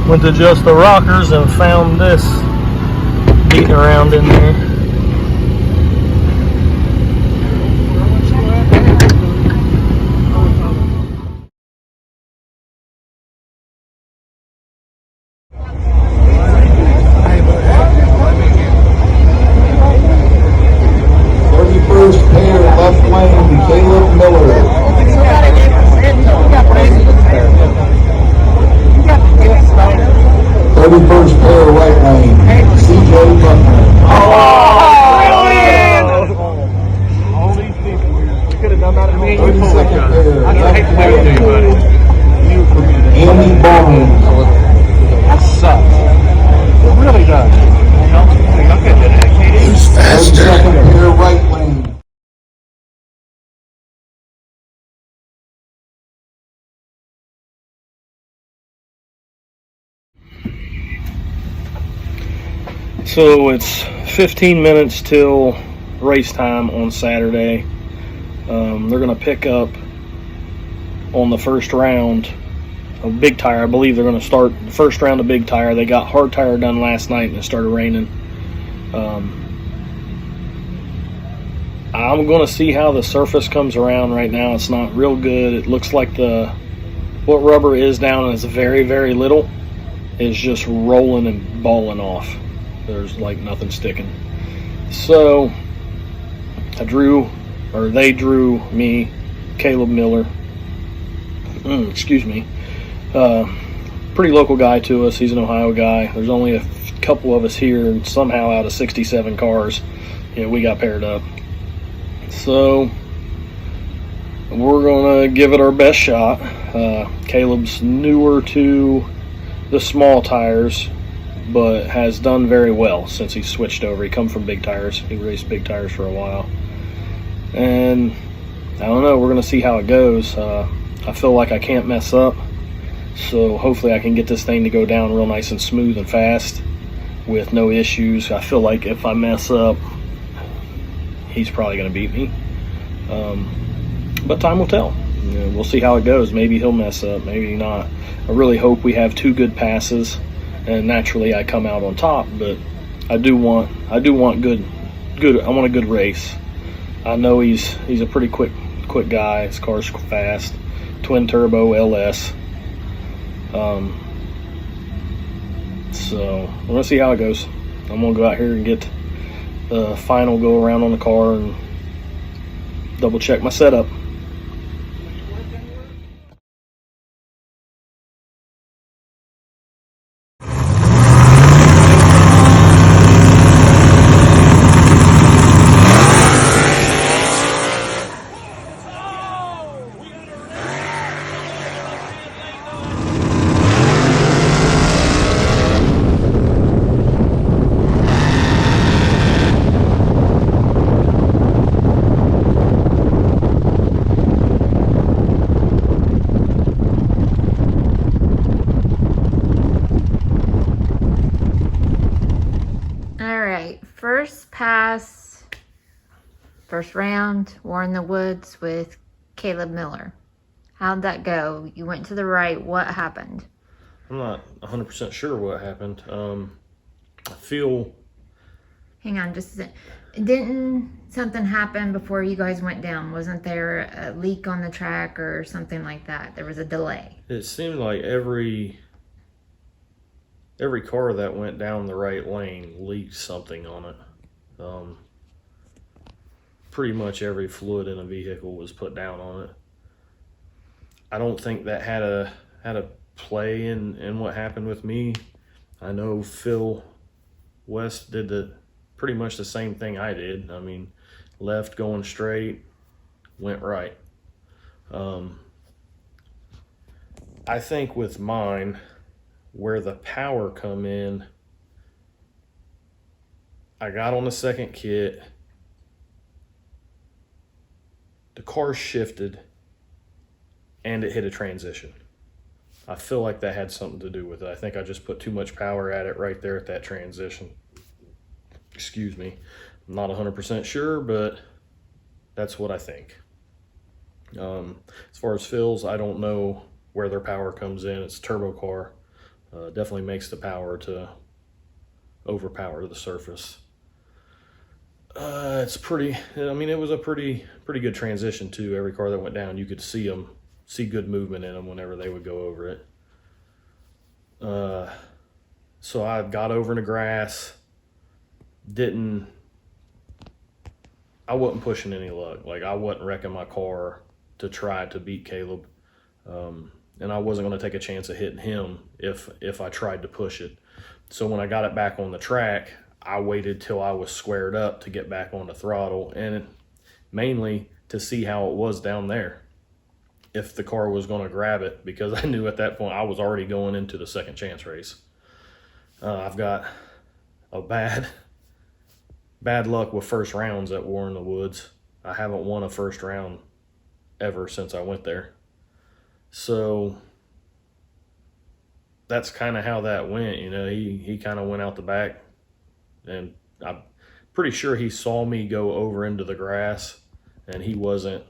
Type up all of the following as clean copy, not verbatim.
Went to just the rockers and found this beating around in there. First pair, left lane, Caleb Miller. 31st pair, right lane, CJ Buckner. Oh, all these people, we could have done that at home. 32nd pair, left lane, Andy Barnes. That sucks. It really does. Who's faster? 32nd pair, right lane. So it's 15 minutes till race time on Saturday. They're going to pick up on the first round of Big Tire. I believe they're going to start the first round of Big Tire. They got Hard Tire done last night and it started raining. I'm going to see how the surface comes around right now. It's not real good. It looks like what rubber is down is very, very little. Is just rolling and balling off. There's like nothing sticking. So they drew me, Caleb Miller. Excuse me. Pretty local guy to us. He's an Ohio guy. There's only a couple of us here, and somehow out of 67 cars, we got paired up. So we're gonna give it our best shot. Caleb's newer to the small tires, but has done very well since he switched over. He come from Big Tires. He raced Big Tires for a while. And I don't know, we're going to see how it goes. I feel like I can't mess up. So hopefully I can get this thing to go down real nice and smooth and fast with no issues. I feel like if I mess up, he's probably going to beat me. But time will tell. We'll see how it goes. Maybe he'll mess up, maybe not. I really hope we have two good passes. And naturally, I come out on top, but I want a good race. I know he's a pretty quick guy. His car's fast, twin turbo LS. So we're gonna see how it goes. I'm gonna go out here and get the final go around on the car and double check my setup. First pass, first round, war in the woods with Caleb Miller. How'd that go? You went to the right. What happened? I'm not 100% sure what happened. I feel... Hang on just a second. Didn't something happen before you guys went down? Wasn't there a leak on the track or something like that? There was a delay. It seemed like every car that went down the right lane leaked something on it. Pretty much every fluid in a vehicle was put down on it. I don't think that had a play in what happened with me. I know Phil West did pretty much the same thing I did. I mean, left going straight, went right. I think with mine, where the power come in, I got on the second kit, the car shifted, and it hit a transition. I feel like that had something to do with it. I think I just put too much power at it right there at that transition. Excuse me. I'm not 100% sure, but that's what I think. As far as Phil's, I don't know where their power comes in. It's a turbo car. Definitely makes the power to overpower the surface. It's pretty, I mean, it was a pretty good transition too. Every car that went down, you could see good movement in them whenever they would go over it. So I got over in the grass, I wasn't pushing any luck. Like, I wasn't wrecking my car to try to beat Caleb. And I wasn't going to take a chance of hitting him if I tried to push it. So when I got it back on the track, I waited till I was squared up to get back on the throttle, and mainly to see how it was down there, if the car was going to grab it, because I knew at that point I was already going into the second chance race. I've got a bad luck with first rounds at War in the Woods. I haven't won a first round ever since I went there. So that's kind of how that went. You know, he kind of went out the back, and I'm pretty sure he saw me go over into the grass, and he wasn't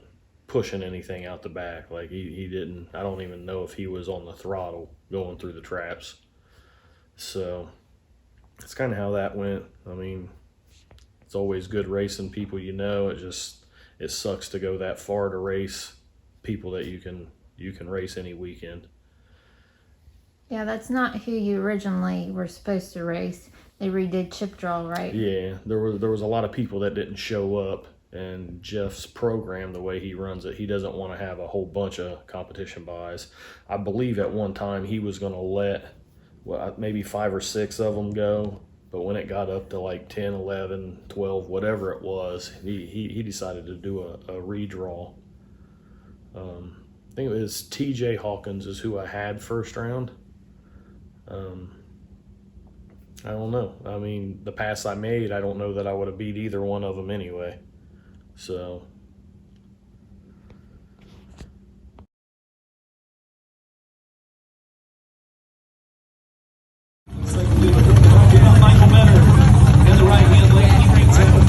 pushing anything out the back. Like, he didn't, I don't even know if he was on the throttle going through the traps. So that's kind of how that went. I mean, it's always good racing people, you know. It sucks to go that far to race people that you can race any weekend. Yeah, that's not who you originally were supposed to race. They redid chip draw, right? Yeah, there was a lot of people that didn't show up, and Jeff's program, the way he runs it, he doesn't want to have a whole bunch of competition buys. I believe at one time he was going to let maybe 5 or 6 of them go, but when it got up to like 10, 11, 12, whatever it was, he decided to do a redraw. I think it was TJ Hawkins is who I had first round. I don't know. I mean, the pass I made, I don't know that I would have beat either one of them anyway. So Michael Menner in the right hand lane. He brings in the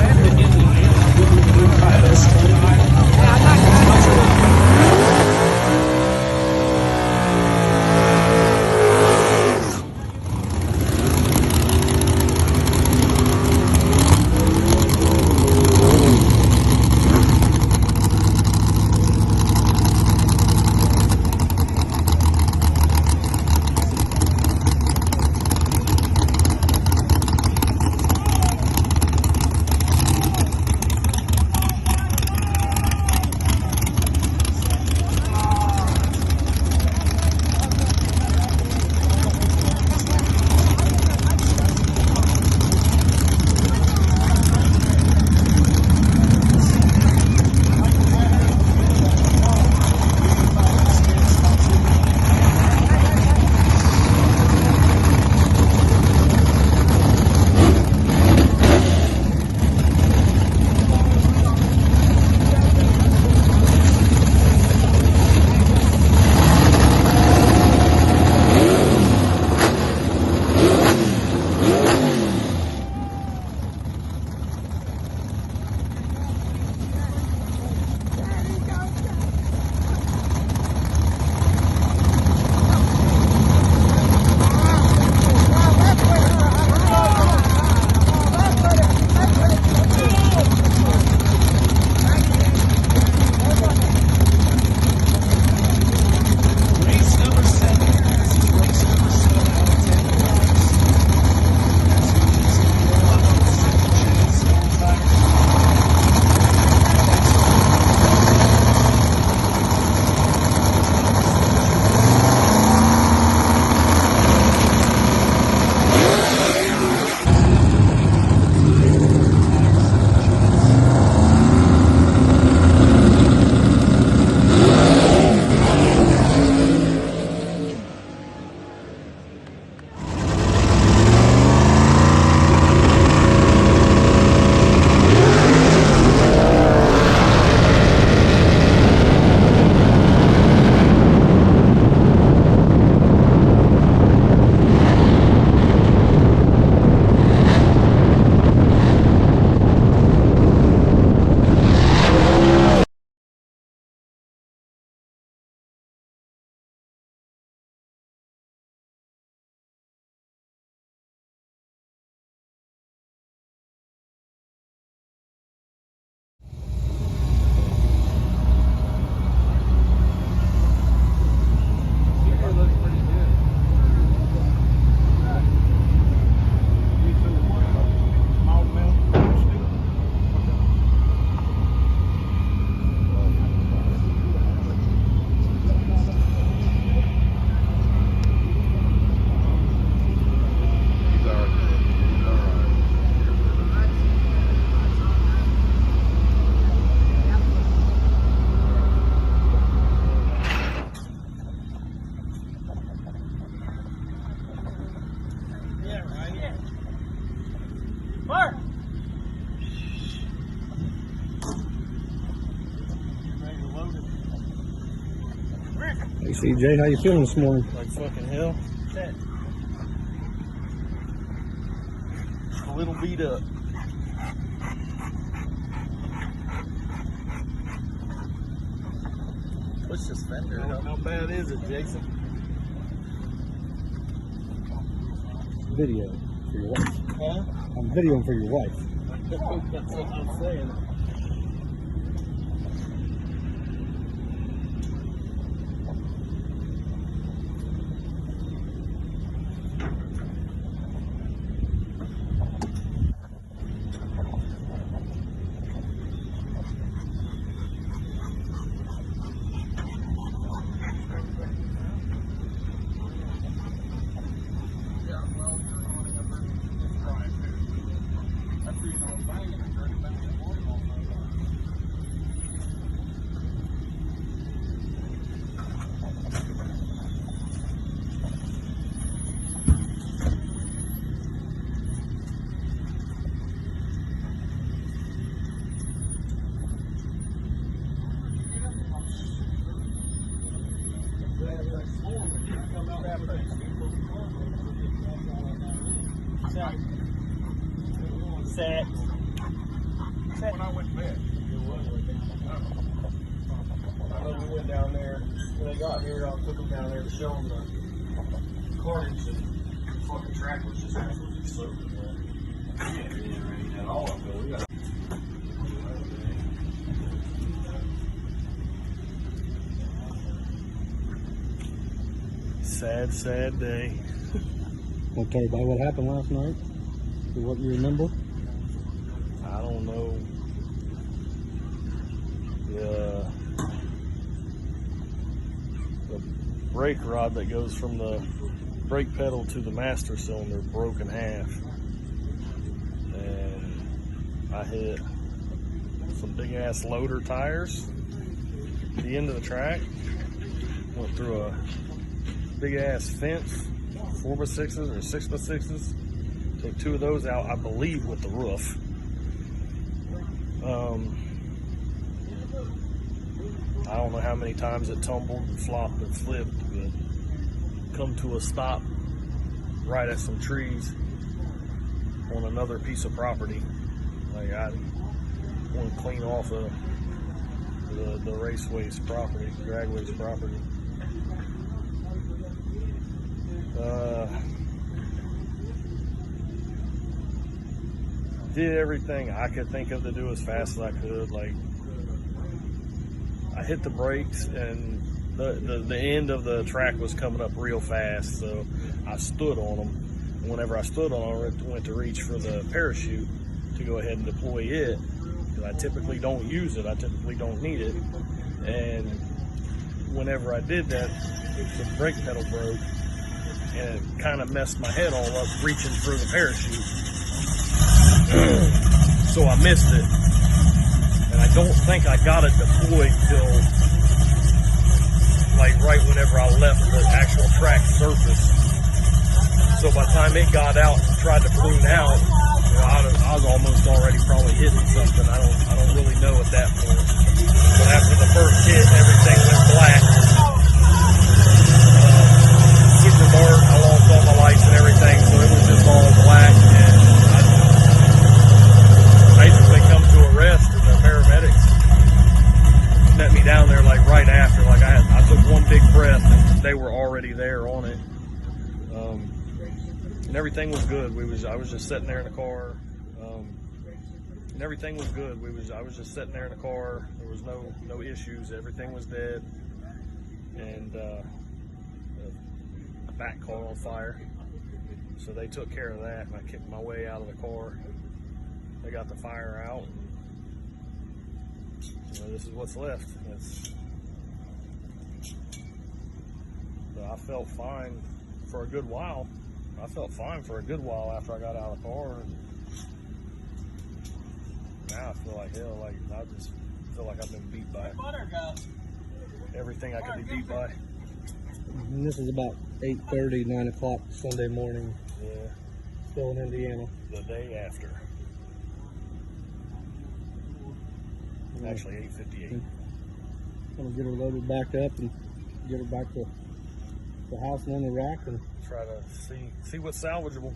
CJ, how you feeling this morning? Like fucking hell. A little beat up. Push this fender. How bad is it, Jason? Video for your wife. Huh? I'm videoing for your wife. That's what I'm saying. Sad. When I went to bed, I know we went down there. When they got here, I took them down there to show them the carnage, and the fucking track was just absolutely soaked. Yeah, at all. We got sad day. Want to tell everybody what happened last night? For what you remember? I don't know. The brake rod that goes from the brake pedal to the master cylinder broke in half, and I hit some big ass loader tires at the end of the track. Went through a big ass fence, 4x6s or 6x6s. Took two of those out, I believe, with the roof. I don't know how many times it tumbled and flopped and flipped, but come to a stop right at some trees on another piece of property. Like, I want to clean off of the raceway's property, dragway's property. Did everything I could think of to do as fast as I could. Like, I hit the brakes, and the end of the track was coming up real fast, so I stood on them. And whenever I stood on them, I went to reach for the parachute to go ahead and deploy it, because I typically don't use it. I typically don't need it. And whenever I did that, the brake pedal broke, and it kind of messed my head all up reaching for the parachute. So I missed it, and I don't think I got it deployed till like right whenever I left the actual track surface. So by the time it got out and tried to balloon out, you know, I was almost already probably hitting something. I don't really know at that point. But after the first hit, everything went black. Super dark. I lost all my lights and everything, so it was just all black. And basically come to a rest, and the paramedics met me down there like right after. Like I took one big breath, and they were already there on it. And everything was good. I was just sitting there in the car, and everything was good. I was just sitting there in the car. There was no issues. Everything was dead, and the back caught on fire. So they took care of that, and I kicked my way out of the car. They got the fire out. You know, this is what's left. So I felt fine for a good while. After I got out of the car. And now I feel like hell. Like I just feel like I've been beat by everything I could be beat by. And this is about 8:30, 9 o'clock Sunday morning. Yeah. Still in Indiana. The day after. Actually, 8:58. I'm gonna get her loaded back up and get her back to the house and on the rack, and Try to see what's salvageable.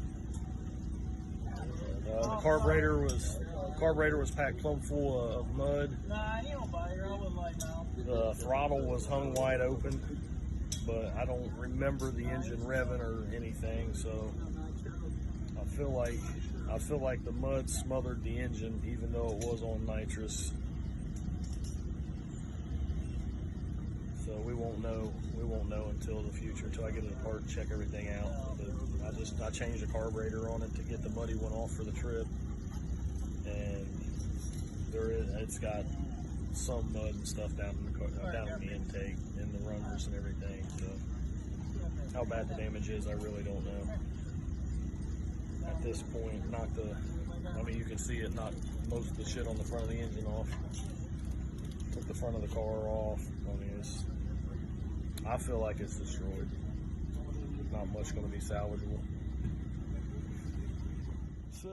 The carburetor was packed plumb full of mud. The throttle was hung wide open, but I don't remember the engine revving or anything. So I feel like the mud smothered the engine, even though it was on nitrous. So we won't know until the future, until I get it apart and check everything out. But I changed the carburetor on it to get the muddy one off for the trip, and it's got some mud and stuff down in the intake and the runners and everything. So how bad the damage is, I really don't know. At this point, you can see it knocked most of the shit on the front of the engine off. Took the front of the car off. I feel like it's destroyed. Not much going to be salvageable. So.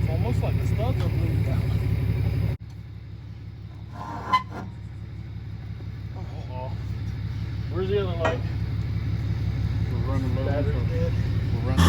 Almost like the studs are bleeding out. Oh. Where's the other light? we're running low. Battery's dead. We're running.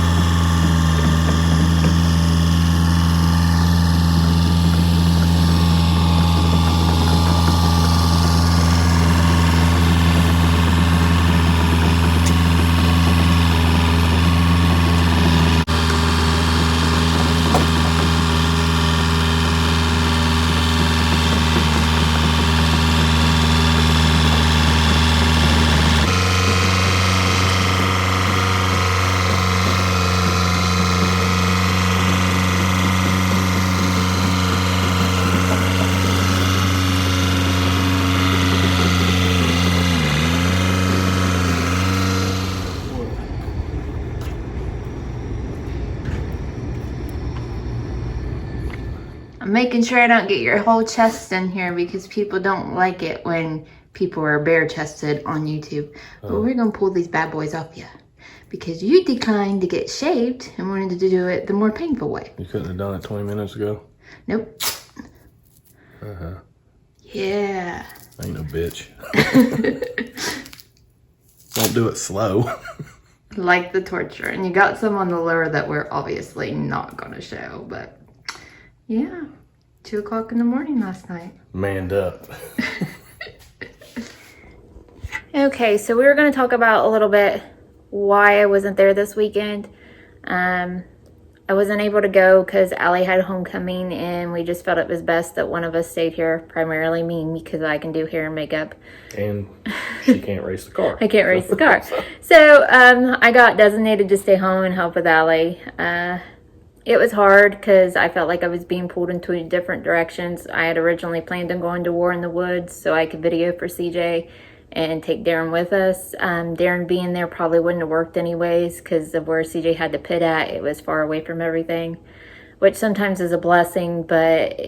I'm making sure I don't get your whole chest in here because people don't like it when people are bare chested on YouTube. But we're gonna pull these bad boys off you because you declined to get shaved and wanted to do it the more painful way. You couldn't have done it 20 minutes ago? Nope. Yeah. I ain't no bitch. Don't do it slow. Like the torture. And you got some on the lure that we're obviously not gonna show, but yeah. 2 o'clock in the morning last night. Manned up. Okay, so we were going to talk about a little bit why I wasn't there this weekend. I wasn't able to go because Allie had homecoming, and we just felt it was best that one of us stayed here, primarily me, because I can do hair and makeup. And she can't race the car. I can't race the car. So I got designated to stay home and help with Allie. It was hard because I felt like I was being pulled in 2 different directions. I had originally planned on going to War in the Woods so I could video for CJ and take Darren with us. Darren being there probably wouldn't have worked anyways because of where CJ had to pit at. It was far away from everything, which sometimes is a blessing, but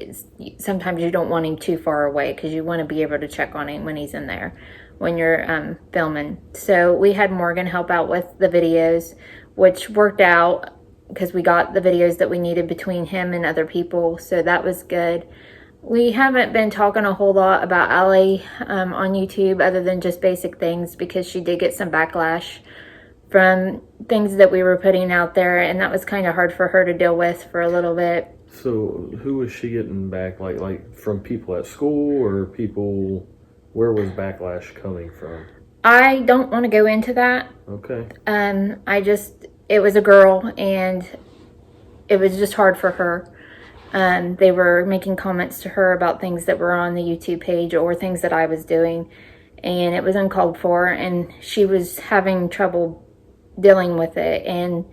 sometimes you don't want him too far away because you want to be able to check on him when he's in there, when you're filming. So we had Morgan help out with the videos, which worked out because we got the videos that we needed between him and other people, so that was good. We haven't been talking a whole lot about Allie on YouTube other than just basic things because she did get some backlash from things that we were putting out there, and that was kind of hard for her to deal with for a little bit. So who was she getting back? Like from people at school or people? Where was backlash coming from? I don't want to go into that. Okay. It was a girl, and it was just hard for her. They were making comments to her about things that were on the YouTube page or things that I was doing, and it was uncalled for, and she was having trouble dealing with it. And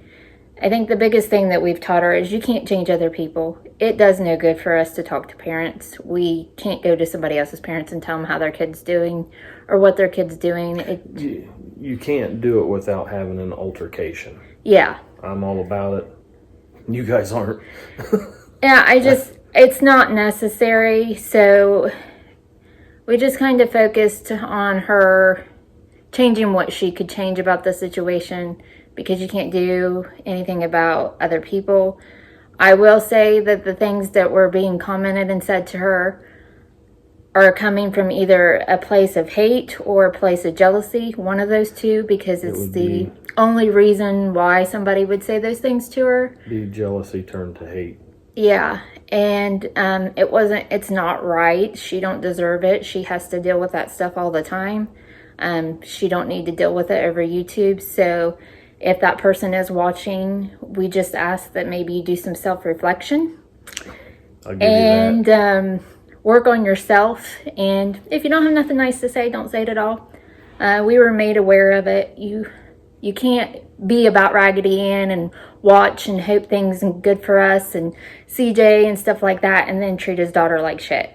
I think the biggest thing that we've taught her is you can't change other people. It does no good for us to talk to parents. We can't go to somebody else's parents and tell them how their kid's doing or what their kid's doing. You can't do it without having an altercation. Yeah. I'm all about it. You guys aren't. Yeah, it's not necessary. So we just kind of focused on her changing what she could change about the situation, because you can't do anything about other people. I will say that the things that were being commented and said to her are coming from either a place of hate or a place of jealousy, one of those two, because it's the only reason why somebody would say those things to her. Be jealousy turned to hate. Yeah, and it's not right. She don't deserve it. She has to deal with that stuff all the time. She don't need to deal with it over YouTube. So if that person is watching, we just ask that maybe you do some self-reflection. I'll give you that. Work on yourself. And if you don't have nothing nice to say, don't say it at all. We were made aware of it. You can't be about Raggedy Ann and watch and hope things are good for us and CJ and stuff like that, and then treat his daughter like shit.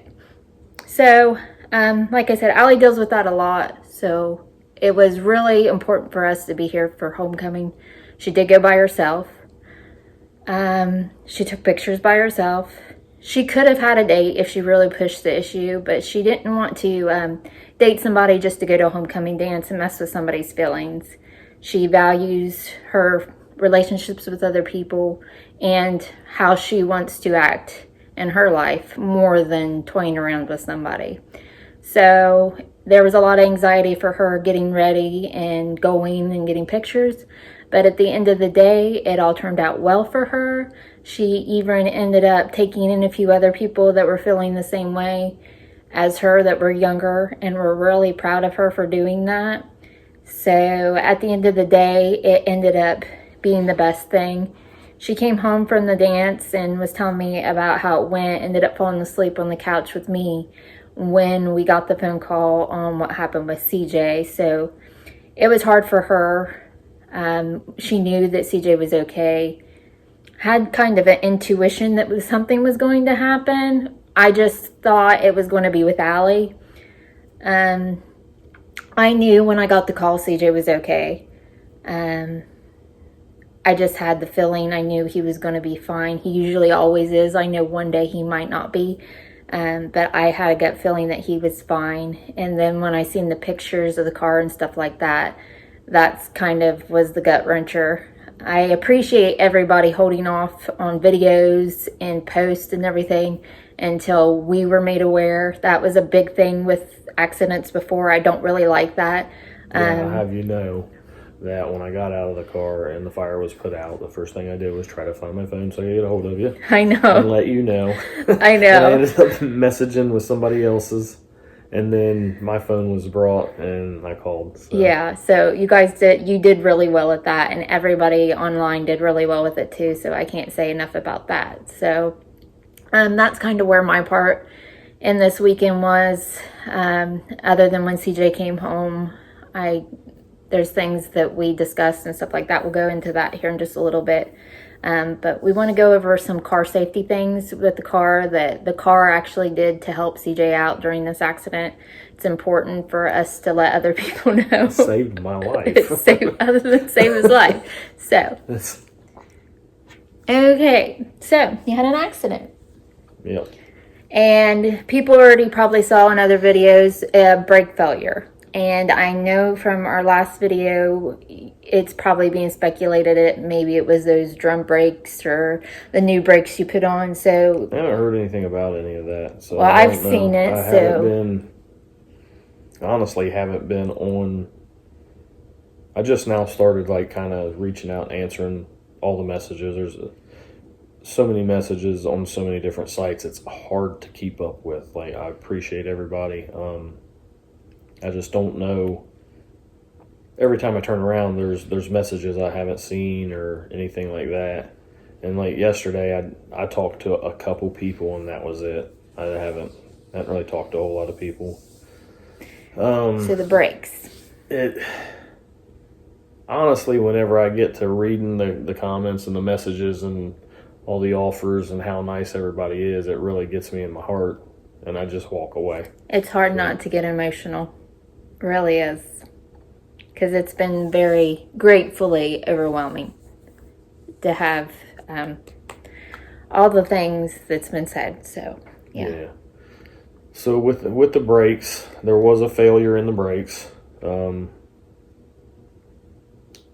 So, like I said, Allie deals with that a lot. So it was really important for us to be here for homecoming. She did go by herself. She took pictures by herself. She could have had a date if she really pushed the issue, but she didn't want to date somebody just to go to a homecoming dance and mess with somebody's feelings. She values her relationships with other people and how she wants to act in her life more than toying around with somebody. So there was a lot of anxiety for her getting ready and going and getting pictures. But at the end of the day, it all turned out well for her. She even ended up taking in a few other people that were feeling the same way as her, that were younger, and were really proud of her for doing that. So at the end of the day, it ended up being the best thing. She came home from the dance and was telling me about how it went, ended up falling asleep on the couch with me when we got the phone call on what happened with CJ. So it was hard for her. She knew that CJ was okay. Had kind of an intuition that something was going to happen. I just thought it was going to be with Allie. I knew when I got the call CJ was okay. I just had the feeling. I knew he was going to be fine. He usually always is. I know one day he might not be. But I had a gut feeling that he was fine. And then when I seen the pictures of the car and stuff like that, that's kind of was the gut wrencher. I appreciate everybody holding off on videos and posts and everything until we were made aware. That was a big thing with accidents before. I don't really like that. Yeah, I have you know that when I got out of the car and the fire was put out, the first thing I did was try to find my phone so I could get a hold of you. I know. And let you know. I know. And I ended up messaging with somebody else's. And then my phone was brought and I called. So. Yeah, so you did really well at that, and everybody online did really well with it too, so I can't say enough about that. So that's kind of where my part in this weekend was. Other than when CJ came home, there's things that we discussed and stuff like that. We'll go into that here in just a little bit. But we want to go over some car safety things with the car that the car actually did to help CJ out during this accident. It's important for us to let other people know. It saved my life. Other than save his life. So, okay. So, you had an accident. Yep. And people already probably saw in other videos brake failure. And I know from our last video, it's probably being speculated that maybe it was those drum brakes or the new brakes you put on. So I haven't heard anything about any of that. So well, I've seen it. Honestly haven't been on. I just now started like kind of reaching out and answering all the messages. There's so many messages on so many different sites. It's hard to keep up with. Like, I appreciate everybody. I just don't know every time I turn around, there's messages I haven't seen or anything like that. And like yesterday, I talked to a couple people, and that was it. I haven't really talked to a whole lot of people. So the brakes. It honestly, whenever I get to reading the comments and the messages and all the offers and how nice everybody is, it really gets me in my heart, and I just walk away. It's hard not to get emotional. It really is. Because it's been very gratefully overwhelming to have all the things that's been said. So, yeah. So with the brakes, there was a failure in the brakes. And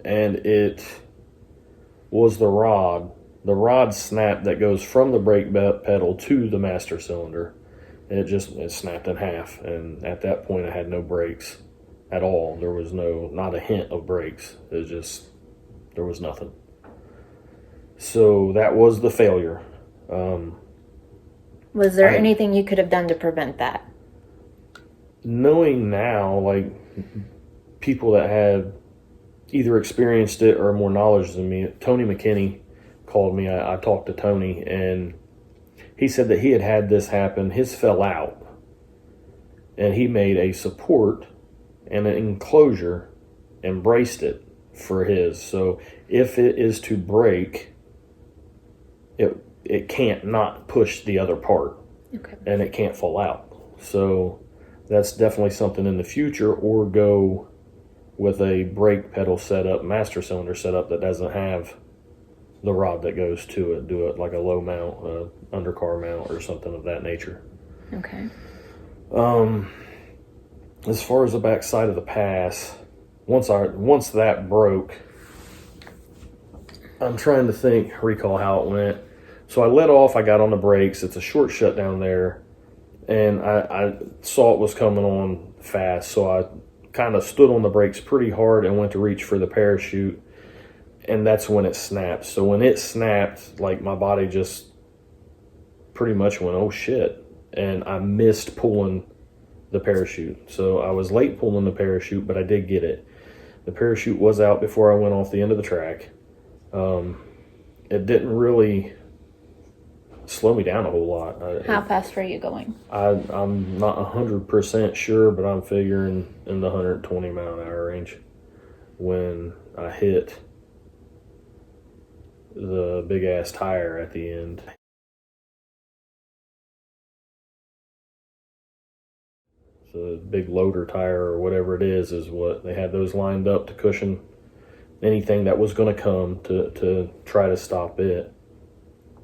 it was the rod. The rod snap that goes from the brake pedal to the master cylinder. It snapped in half, and at that point I had no brakes at all. There was not a hint of brakes. There was nothing. So that was the failure. Was there anything you could have done to prevent that? Knowing now, like, people that had either experienced it or more knowledge than me, Tony McKinney called me. I talked to Tony, and he said that he had this happen. His fell out, and he made a support and an enclosure and braced it for his. So if it is to break, it can't not push the other part. Okay. And it can't fall out. So that's definitely something in the future, or go with a brake pedal setup, master cylinder setup that doesn't have the rod that goes to it. Do it like a low mount, undercar mount, or something of that nature. Okay. As far as the back side of the pass, once that broke, I'm trying to recall how it went. So I let off, I got on the brakes. It's a short shutdown there, and I saw it was coming on fast, so I kind of stood on the brakes pretty hard and went to reach for the parachute, and that's when it snapped. So when it snapped, like, my body just pretty much went, oh shit, and I missed pulling the parachute. So I was late pulling the parachute, but I did get it. The parachute was out before I went off the end of the track. It didn't really slow me down a whole lot. How fast were you going? I'm not 100% sure, but I'm figuring in the 120 mile an hour range when I hit the big ass tire at the end. So the big loader tire or whatever it is what they had those lined up to cushion anything that was going to come to try to stop it.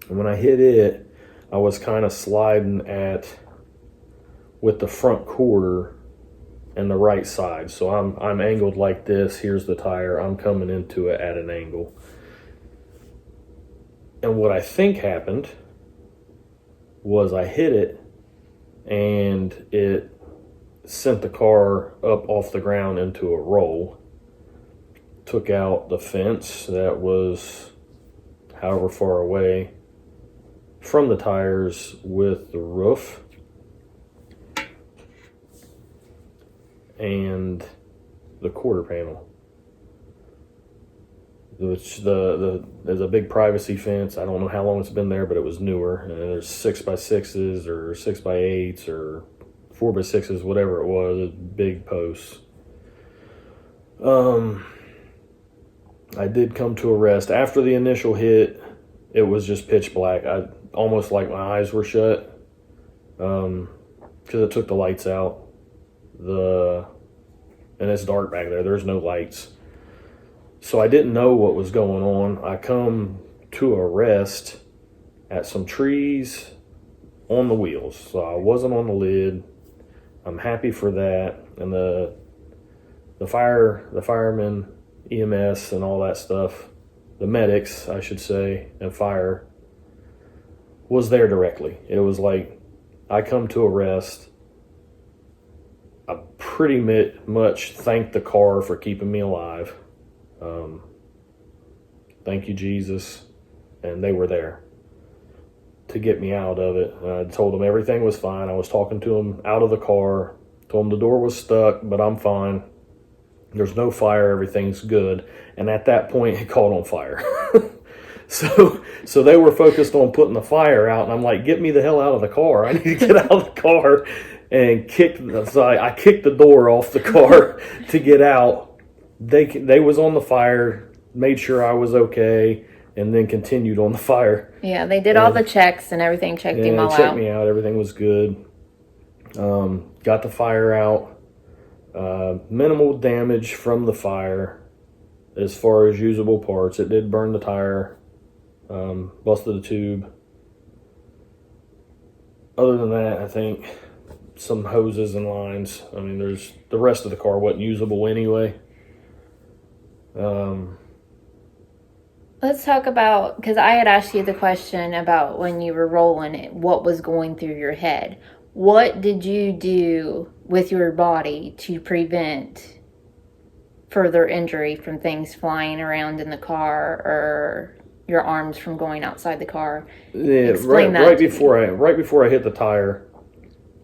And when I hit it, I was kind of sliding with the front quarter and the right side. So I'm angled like this. Here's the tire. I'm coming into it at an angle. And what I think happened was I hit it, and it sent the car up off the ground into a roll. Took out the fence that was however far away from the tires with the roof, and the quarter panel. Which there's a big privacy fence. I don't know how long it's been there, but it was newer. And there's 6x6s or 6x8s or 4x6s, whatever it was, big posts. I did come to a rest. After the initial hit, it was just pitch black. I almost like my eyes were shut, because it took the lights out. And it's dark back there. There's no lights. So I didn't know what was going on. I come to a rest at some trees on the wheels. So I wasn't on the lid. I'm happy for that. And the firemen, EMS and all that stuff, the medics, I should say, and fire was there directly. It was like, I come to a rest. I pretty much thanked the car for keeping me alive. Thank you, Jesus. And they were there to get me out of it. I told them everything was fine. I was talking to them out of the car. Told them the door was stuck, but I'm fine. There's no fire, everything's good. And at that point, it caught on fire. So they were focused on putting the fire out, and I'm like, get me the hell out of the car. I need to get out of the car. And I kicked the door off the car to get out. They was on the fire, made sure I was okay, and then continued on the fire. Yeah, they did all the checks and everything, checked him all They checked out. me out, everything was good. Got the fire out. Minimal damage from the fire as far as usable parts. It did burn the tire, busted the tube. Other than that, I think some hoses and lines. I mean, there's the rest of the car wasn't usable anyway. Let's talk about, because I had asked you the question about when you were rolling it, what was going through your head. What did you do with your body to prevent further injury from things flying around in the car or your arms from going outside the car? Yeah, Explain that right to before I hit the tire,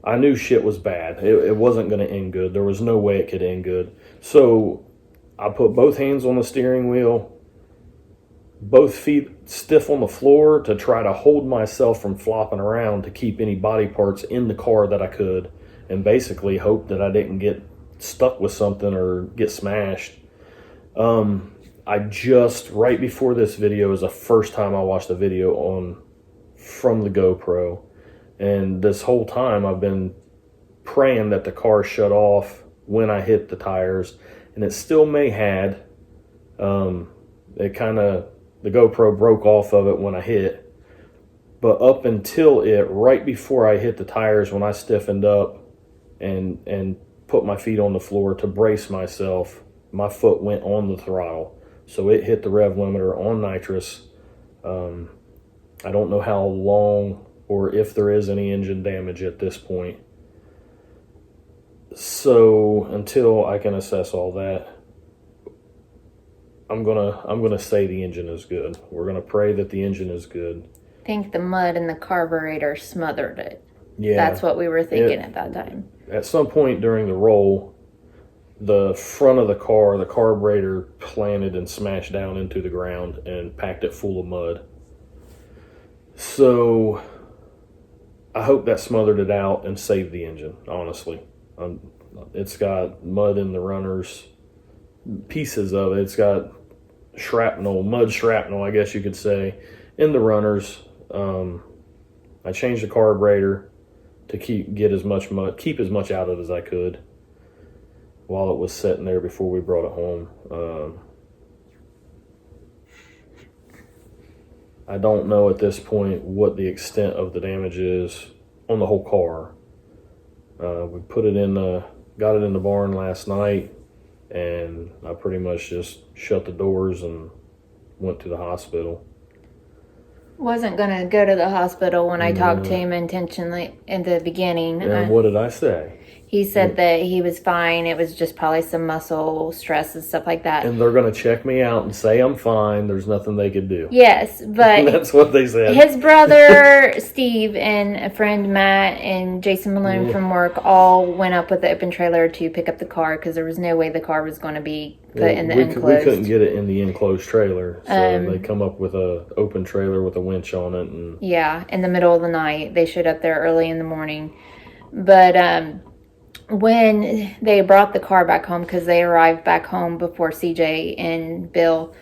I knew shit was bad. It wasn't going to end good. There was no way it could end good. So I put both hands on the steering wheel, both feet stiff on the floor to try to hold myself from flopping around to keep any body parts in the car that I could, and basically hope that I didn't get stuck with something or get smashed. I just, right before this video, is the first time I watched the video from the GoPro, and this whole time I've been praying that the car shut off when I hit the tires, and it still may had. The GoPro broke off of it when I hit, but up until right before I hit the tires, when I stiffened up and put my feet on the floor to brace myself, my foot went on the throttle. So it hit the rev limiter on nitrous. I don't know how long or if there is any engine damage at this point. So until I can assess all that, I'm gonna say the engine is good. We're gonna pray that the engine is good. I think the mud in the carburetor smothered it. Yeah, That's what we were thinking at that time. At some point during the roll, the front of the car, the carburetor planted and smashed down into the ground and packed it full of mud. So I hope that smothered it out and saved the engine, honestly. It's got mud in the runners, pieces of it. It's got mud shrapnel, I guess you could say, in the runners. I changed the carburetor to keep as much out of it as I could while it was sitting there before we brought it home. I don't know at this point what the extent of the damage is on the whole car. We got it in the barn last night, and I pretty much just shut the doors and went to the hospital. Wasn't gonna go to the hospital when I talked to him intentionally in the beginning. And what did I say? He said that he was fine. It was just probably some muscle stress and stuff like that. And they're going to check me out and say I'm fine. There's nothing they could do. Yes, but that's what they said. His brother Steve and a friend Matt and Jason Malone from work all went up with the open trailer to pick up the car because there was no way the car was going to be put in the enclosed. We couldn't get it in the enclosed trailer, so they come up with a open trailer with a winch on it. And yeah, in the middle of the night. They showed up there early in the morning. But when they brought the car back home, because they arrived back home before CJ and Bill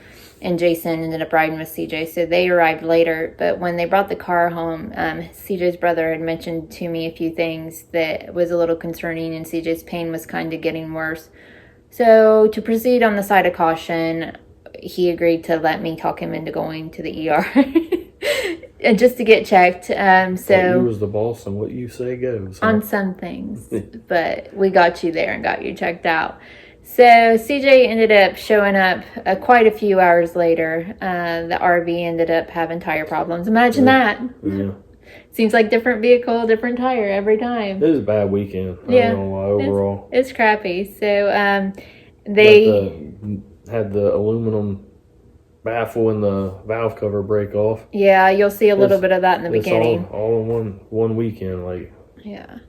and Jason ended up riding with CJ, so they arrived later. But when they brought the car home, CJ's brother had mentioned to me a few things that was a little concerning, and CJ's pain was kind of getting worse. So to proceed on the side of caution, he agreed to let me talk him into going to the ER. And just to get checked. So you was the boss, and what you say goes. On some things, but we got you there and got you checked out. So CJ ended up showing up quite a few hours later. The RV ended up having tire problems. Imagine that. Yeah. Seems like different vehicle, different tire every time. It was a bad weekend. I don't know why overall. It's crappy. So they had the aluminum baffle and the valve cover break off. Yeah, you'll see a little bit of that in the beginning. All in one weekend, like. Yeah.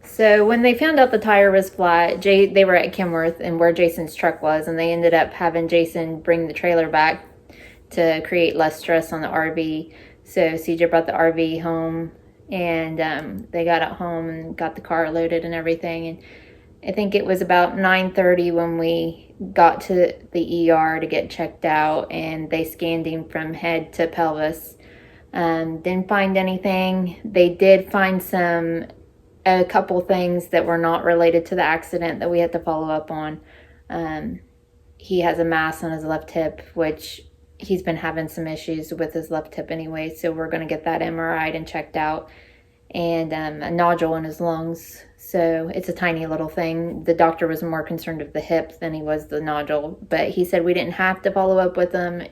So when they found out the tire was flat, they were at Kenworth and where Jason's truck was, and they ended up having Jason bring the trailer back to create less stress on the RV. So CJ brought the RV home, and they got it home and got the car loaded and everything. And I think it was about 9:30 when we got to the ER to get checked out, and they scanned him from head to pelvis. Didn't find anything. They did find a couple things that were not related to the accident that we had to follow up on. He has a mass on his left hip, which he's been having some issues with his left hip anyway, so we're going to get that MRI'd and checked out. And a nodule in his lungs, so it's a tiny little thing. The doctor was more concerned with the hip than he was the nodule, but he said we didn't have to follow up with him,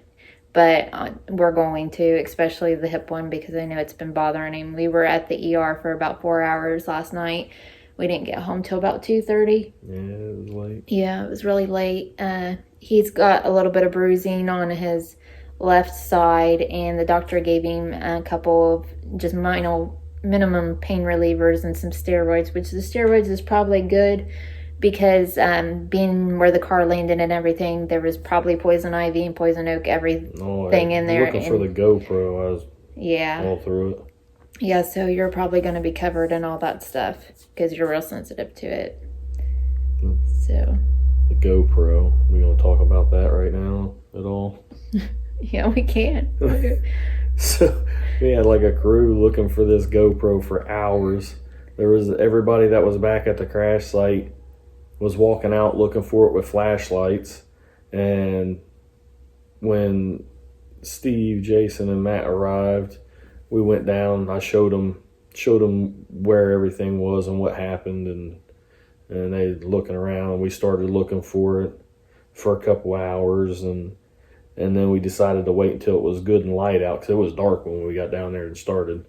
but we're going to, especially the hip one, because I know it's been bothering him. We were at the ER for about 4 hours last night. We didn't get home till about 2:30. Yeah, it was late. Yeah, it was really late. He's got a little bit of bruising on his left side, and the doctor gave him a couple of just minimum pain relievers and some steroids, which the steroids is probably good because being where the car landed and everything, there was probably poison ivy and poison oak, everything in there. Looking for the GoPro, I was yeah, all through it. Yeah, so you're probably going to be covered in all that stuff because you're real sensitive to it. So the GoPro, we gonna talk about that right now at all? yeah, we can. So we had like a crew looking for this GoPro for hours. There was everybody that was back at the crash site was walking out looking for it with flashlights. And when Steve, Jason, and Matt arrived, we went down. I showed them where everything was and what happened, and they looking around. And we started looking for it for a couple hours, and then we decided to wait until it was good and light out because it was dark when we got down there and started.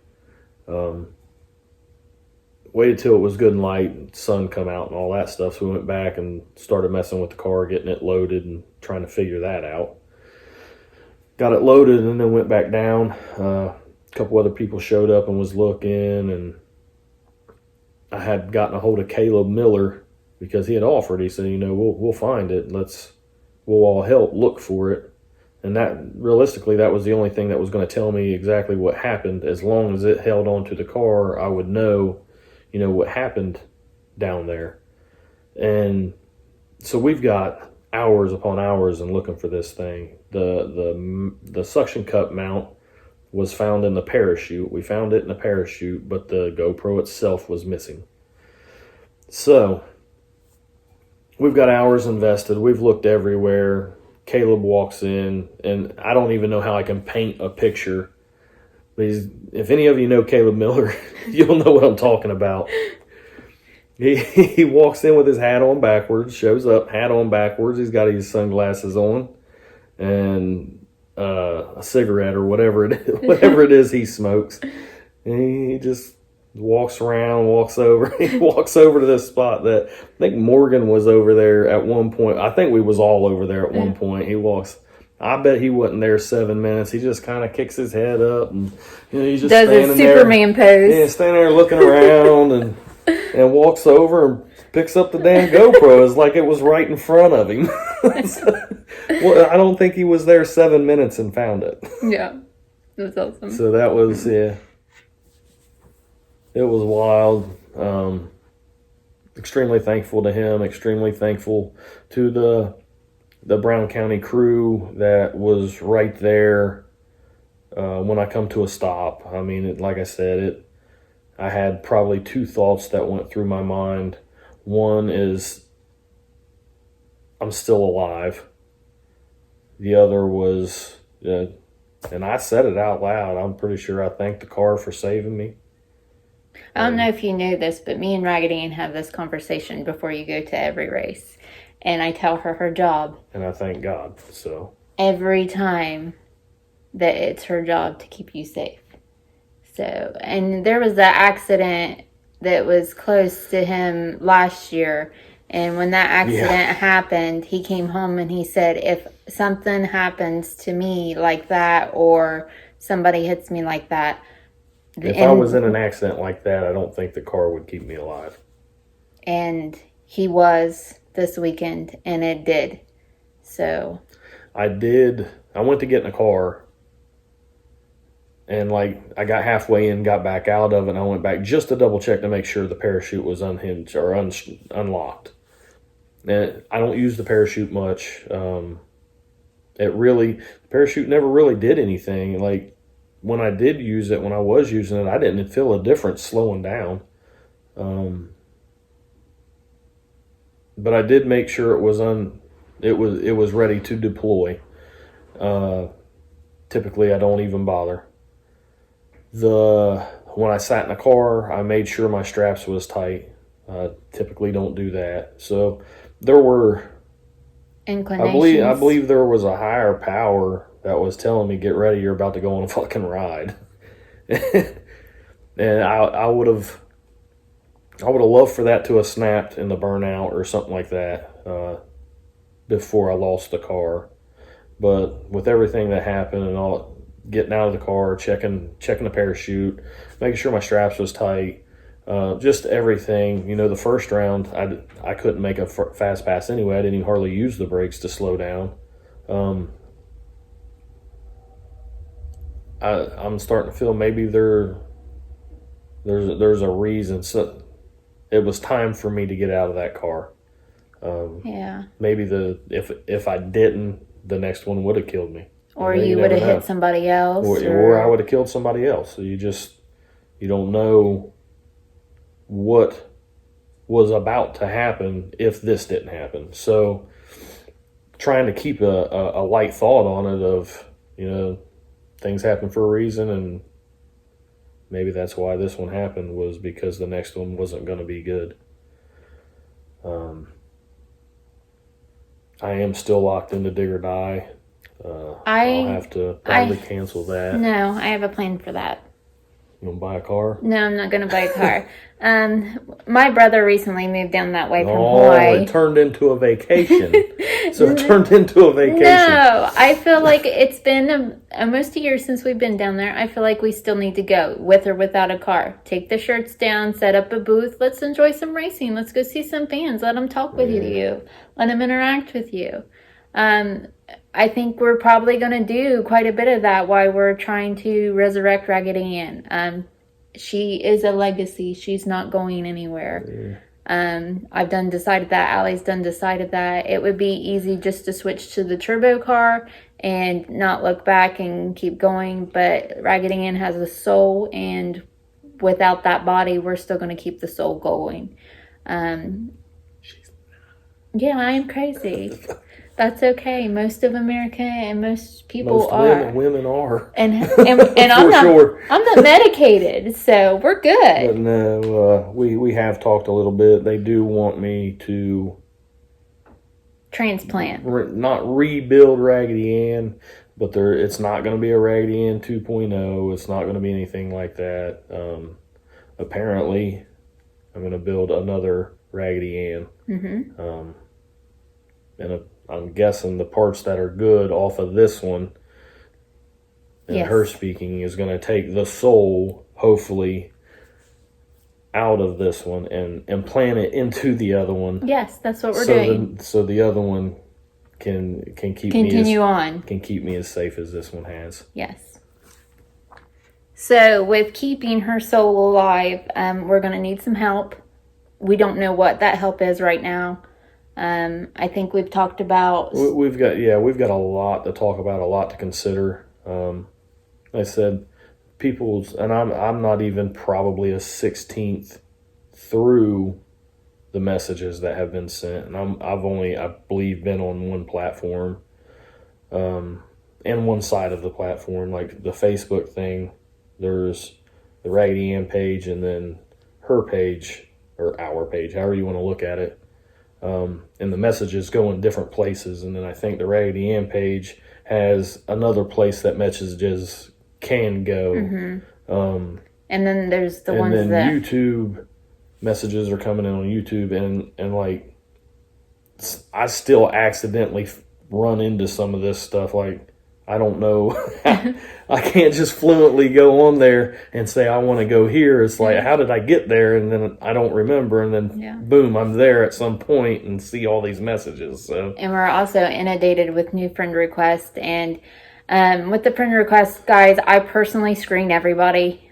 Waited till it was good and light, sun come out and all that stuff. So we went back and started messing with the car, getting it loaded and trying to figure that out. Got it loaded and then went back down. A couple other people showed up and was looking, and I had gotten a hold of Caleb Miller because he had offered. He said, we'll find it. We'll all help look for it. And that, realistically, that was the only thing that was going to tell me exactly what happened. As long as it held onto the car, I would know, what happened down there. And so we've got hours upon hours in looking for this thing. The suction cup mount was found in the parachute. We found it in the parachute, but the GoPro itself was missing. So we've got hours invested. We've looked everywhere. Caleb walks in, and I don't even know how I can paint a picture. But if any of you know Caleb Miller, you'll know what I'm talking about. He walks in with his hat on backwards, shows up, hat on backwards. He's got his sunglasses on and a cigarette or whatever it is he smokes. And he just walks around, walks over. He walks over to this spot that I think Morgan was over there at one point. I think we was all over there at one point. He walks. I bet he wasn't there 7 minutes. He just kind of kicks his head up and he's just does standing his Superman there. pose. Yeah, standing there looking around and walks over and picks up the damn GoPro. It's like it was right in front of him. Well, I don't think he was there 7 minutes and found it. Yeah, that's awesome. So that was it was wild. Extremely thankful to him. Extremely thankful to the Brown County crew that was right there when I come to a stop. I mean, like I said, I had probably two thoughts that went through my mind. One is I'm still alive. The other was, and I said it out loud, I'm pretty sure I thanked the car for saving me. I don't know if you know this, but me and Raggedy Ann have this conversation before you go to every race. And I tell her job. And I thank God, so. Every time that it's her job to keep you safe. So, and there was that accident that was close to him last year. And when that accident happened, he came home and he said, if something happens to me like that or somebody hits me like that. If I was in an accident like that, I don't think the car would keep me alive. and he was this weekend, and it did. So I went to get in a car, and like I got halfway in, got back out of it, and I went back just to double check to make sure the parachute was unhinged or unlocked. And I don't use the parachute much. The parachute never really did anything. Like when I did use it, when I was using it, I didn't feel a difference slowing down. But I did make sure it was ready to deploy. Typically, I don't even bother. When I sat in the car, I made sure my straps was tight. Typically, don't do that. So there were inclinations. I believe there was a higher power that was telling me, "Get ready, you're about to go on a fucking ride." And I would have loved for that to have snapped in the burnout or something like that before I lost the car. But with everything that happened and all, getting out of the car, checking the parachute, making sure my straps was tight, just everything. You know, the first round I couldn't make a fast pass anyway. I didn't even hardly use the brakes to slow down. I'm starting to feel maybe there's a reason. So it was time for me to get out of that car. Yeah. Maybe if I didn't, the next one would have killed me. Or you would have hit somebody else. Or I would have killed somebody else. So you don't know what was about to happen if this didn't happen. So trying to keep a light thought on it of, you know, things happen for a reason, and maybe that's why this one happened, was because the next one wasn't going to be good. I am still locked into Dig or Die. I'll have to probably cancel that. No, I have a plan for that. You want to buy a car? No, I'm not going to buy a car. My brother recently moved down that way from Hawaii. It turned into a vacation. So it turned into a vacation. No, I feel like it's been almost a year since we've been down there. I feel like we still need to go, with or without a car. Take the shirts down, set up a booth. Let's enjoy some racing. Let's go see some fans. Let them talk with you. Let them interact with you. I think we're probably going to do quite a bit of that while we're trying to resurrect Raggedy Ann. She is a legacy. She's not going anywhere. I've done decided that. Allie's done decided that. It would be easy just to switch to the turbo car and not look back and keep going. But Raggedy Ann has a soul, and without that body, we're still going to keep the soul going. Yeah, I'm crazy. That's okay. Most of America and most people are. Women are. And I'm not. Sure. I'm not medicated, so we're good. But no, we have talked a little bit. They do want me to transplant, not rebuild Raggedy Ann, but it's not going to be a Raggedy Ann 2.0. It's not going to be anything like that. Apparently, I'm going to build another Raggedy Ann. Mm-hmm. And I'm guessing the parts that are good off of this one, and her speaking, is going to take the soul, hopefully, out of this one and implant it into the other one. Yes, that's what we're doing. So the other one can keep can keep me as safe as this one has. Yes. So with keeping her soul alive, we're going to need some help. We don't know what that help is right now. I think we've talked about. We've got a lot to talk about, a lot to consider. Like I said, and I'm not even probably a 16th through the messages that have been sent, and I've only, I believe, been on one platform, and one side of the platform, like the Facebook thing. There's the Raggedy Ann page, and then her page, or our page, however you want to look at it. And the messages go in different places, and then I think the Raggedy Ann page has another place that messages can go. Mm-hmm. And then there's the ones that YouTube messages are coming in on YouTube, and like I still accidentally run into some of this stuff. Like I don't know. I can't just fluently go on there and say I want to go here. It's like, how did I get there? And then I don't remember. And then boom, I'm there at some point and see all these messages. So, and we're also inundated with new friend requests. And with the friend requests, guys, I personally screen everybody.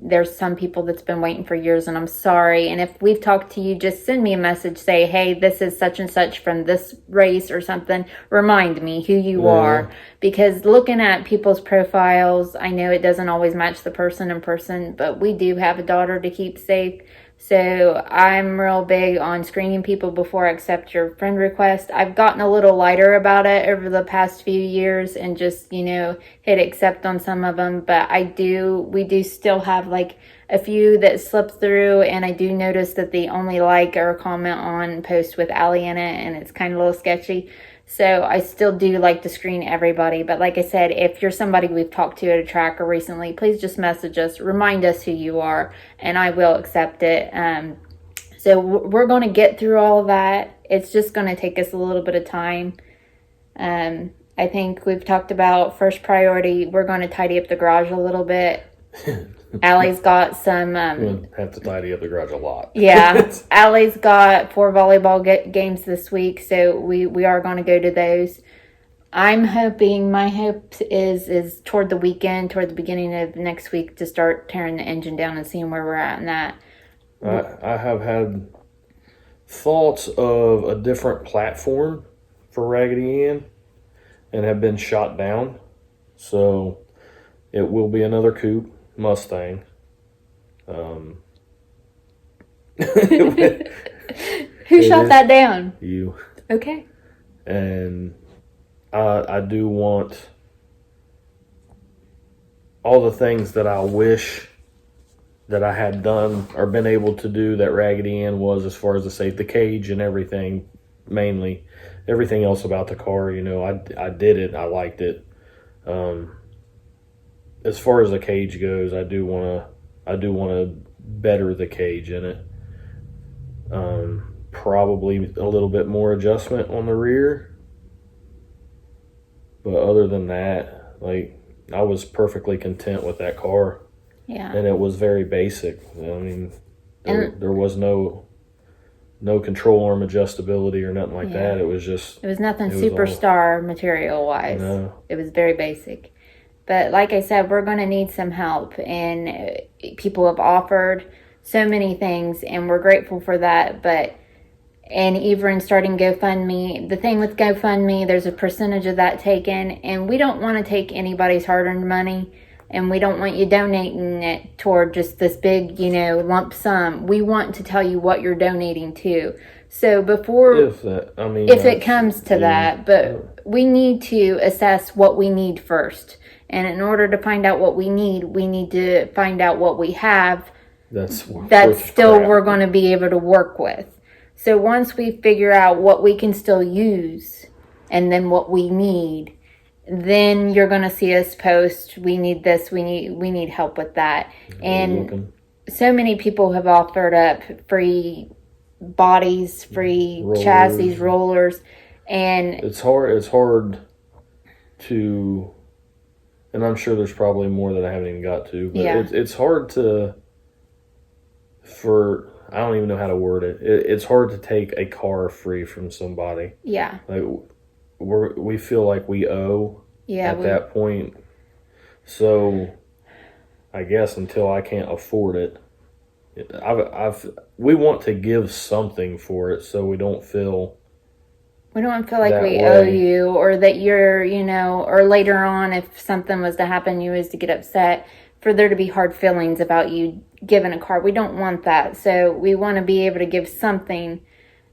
There's some people that's been waiting for years, and I'm sorry. And if we've talked to you, just send me a message. Say, hey, this is such and such from this race or something. Remind me who you are. Because looking at people's profiles, I know it doesn't always match the person in person, but we do have a daughter to keep safe. So I'm real big on screening people before I accept your friend request. I've gotten a little lighter about it over the past few years and just, hit accept on some of them. But we do still have like a few that slip through, and I do notice that they only like or comment on posts with Allie in it, and it's kind of a little sketchy. So I still do like to screen everybody. But like I said, if you're somebody we've talked to at a tracker recently, please just message us, remind us who you are, and I will accept it. So we're going to get through all of that. It's just going to take us a little bit of time. I think we've talked about first priority. We're going to tidy up the garage a little bit. Allie's got some... we'll have to tidy up the garage a lot. Yeah. Allie's got 4 volleyball games this week, so we are going to go to those. I'm hoping, my hope is toward the weekend, toward the beginning of next week, to start tearing the engine down and seeing where we're at in that. I have had thoughts of a different platform for Raggedy Ann and have been shot down. So it will be another coupe Mustang. Who shot that down? You. Okay. And I do want all the things that I wish that I had done or been able to do that Raggedy Ann was, as far as the cage and everything, mainly. Everything else about the car, I did it. I liked it. As far as the cage goes, I do want to better the cage in it. Probably a little bit more adjustment on the rear. But other than that, I was perfectly content with that car. Yeah. And it was very basic. I mean, there was no control arm adjustability or nothing like that. It was nothing superstar material wise. No. It was very basic. But like I said, we're going to need some help, and people have offered so many things, and we're grateful for that. And even starting GoFundMe, the thing with GoFundMe, there's a percentage of that taken, and we don't want to take anybody's hard-earned money, and we don't want you donating it toward just this big, lump sum. We want to tell you what you're donating to. So before, if it comes to that, but we need to assess what we need first. And in order to find out what we need to find out what we have. That's still we're going to be able to work with. So once we figure out what we can still use and then what we need, then you're going to see us post, we need this, we need help with that. And so many people have offered up free bodies, free chassis, rollers, and it's hard to, and I'm sure there's probably more that I haven't even got to, but it's hard I don't even know how to word it. It's hard to take a car free from somebody. Yeah. We feel like we owe at that point. So I guess until I can't afford it, we want to give something for it, so we don't feel like we owe you, or that you're, or later on if something was to happen, you was to get upset, for there to be hard feelings about you giving a car. We don't want that. So we want to be able to give something,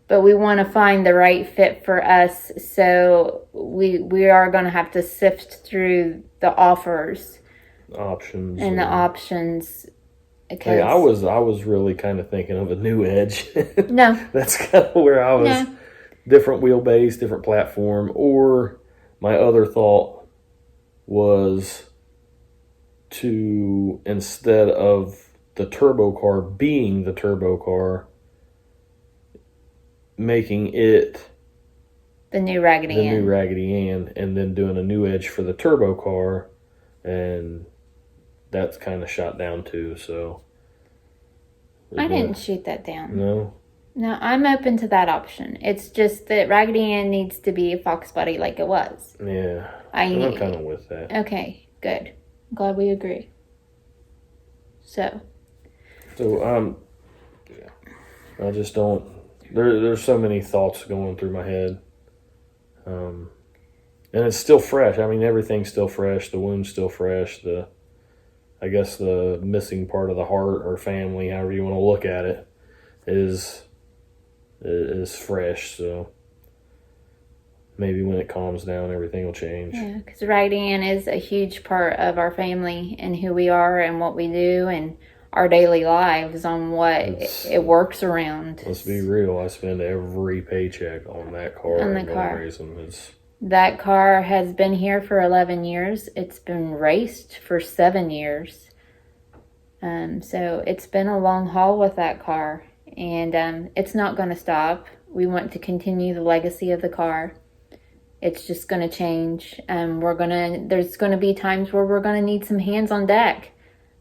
but we want to find the right fit for us. So we are going to have to sift through the options. Hey, I was really kind of thinking of a new Edge. No. That's kind of where I was. No. Different wheelbase, different platform. Or my other thought was to, instead of the turbo car being the turbo car, making it The new Raggedy the Ann. new Raggedy Ann, and then doing a new edge for the turbo car, and that's kind of shot down too. So I didn't shoot that down. No. No, I'm open to that option. It's just that Raggedy Ann needs to be a Fox Buddy like it was. Yeah, I'm kind of with that. Okay, good. I'm glad we agree. So yeah, I just don't. There's so many thoughts going through my head, and it's still fresh. I mean, everything's still fresh. The wound's still fresh. I guess the missing part of the heart or family, however you want to look at it, is fresh. So maybe when it calms down, everything will change. yeah, because Raggedy Ann is a huge part of our family and who we are and what we do and our daily lives on what it works around. Let's be real. I spend every paycheck on that car. On the and car. raise them. That car has been here for 11 years. It's been raced for 7 years. So it's been a long haul with that car. And it's not going to stop. We want to continue the legacy of the car. It's just going to change. There's going to be times where we're going to need some hands on deck.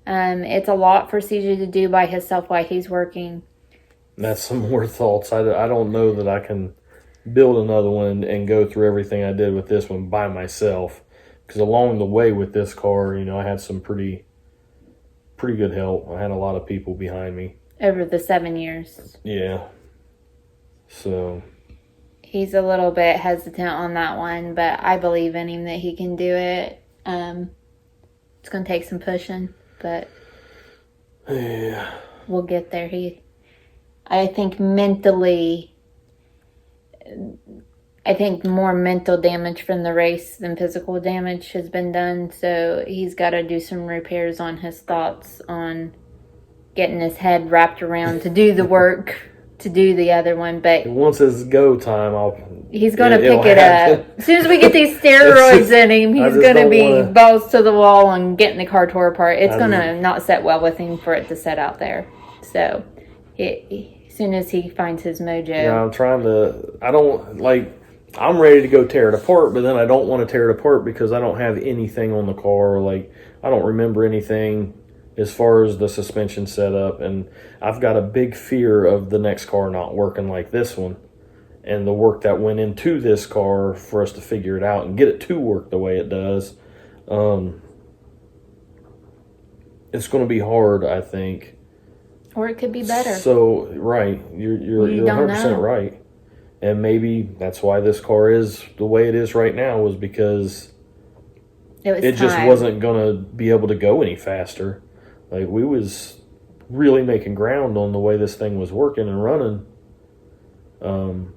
It's a lot for CJ to do by himself while he's working. That's some more thoughts. I don't know that I can build another one and go through everything I did with this one by myself. Because along the way with this car, I had some pretty good help. I had a lot of people behind me. Over the 7 years. Yeah. So. He's a little bit hesitant on that one, but I believe in him that he can do it. It's going to take some pushing, but yeah, we'll get there. I think mentally, more mental damage from the race than physical damage has been done. So he's got to do some repairs on his thoughts on getting his head wrapped around to do the work to do the other one. But once it's go time, he's going to pick it up. As soon as we get these steroids in him, he's going to be balls to the wall and getting the car tore apart. It's going to not set well with him for it to set out there. So as soon as he finds his mojo. Yeah, I'm ready to go tear it apart, but then I don't want to tear it apart because I don't have anything on the car. I don't remember anything as far as the suspension setup, and I've got a big fear of the next car not working like this one, and the work that went into this car for us to figure it out and get it to work the way it does. It's going to be hard, I think. Or it could be better. So, right, you're 100% right, and maybe that's why this car is the way it is right now, was because it just wasn't going to be able to go any faster. We was really making ground on the way this thing was working and running. And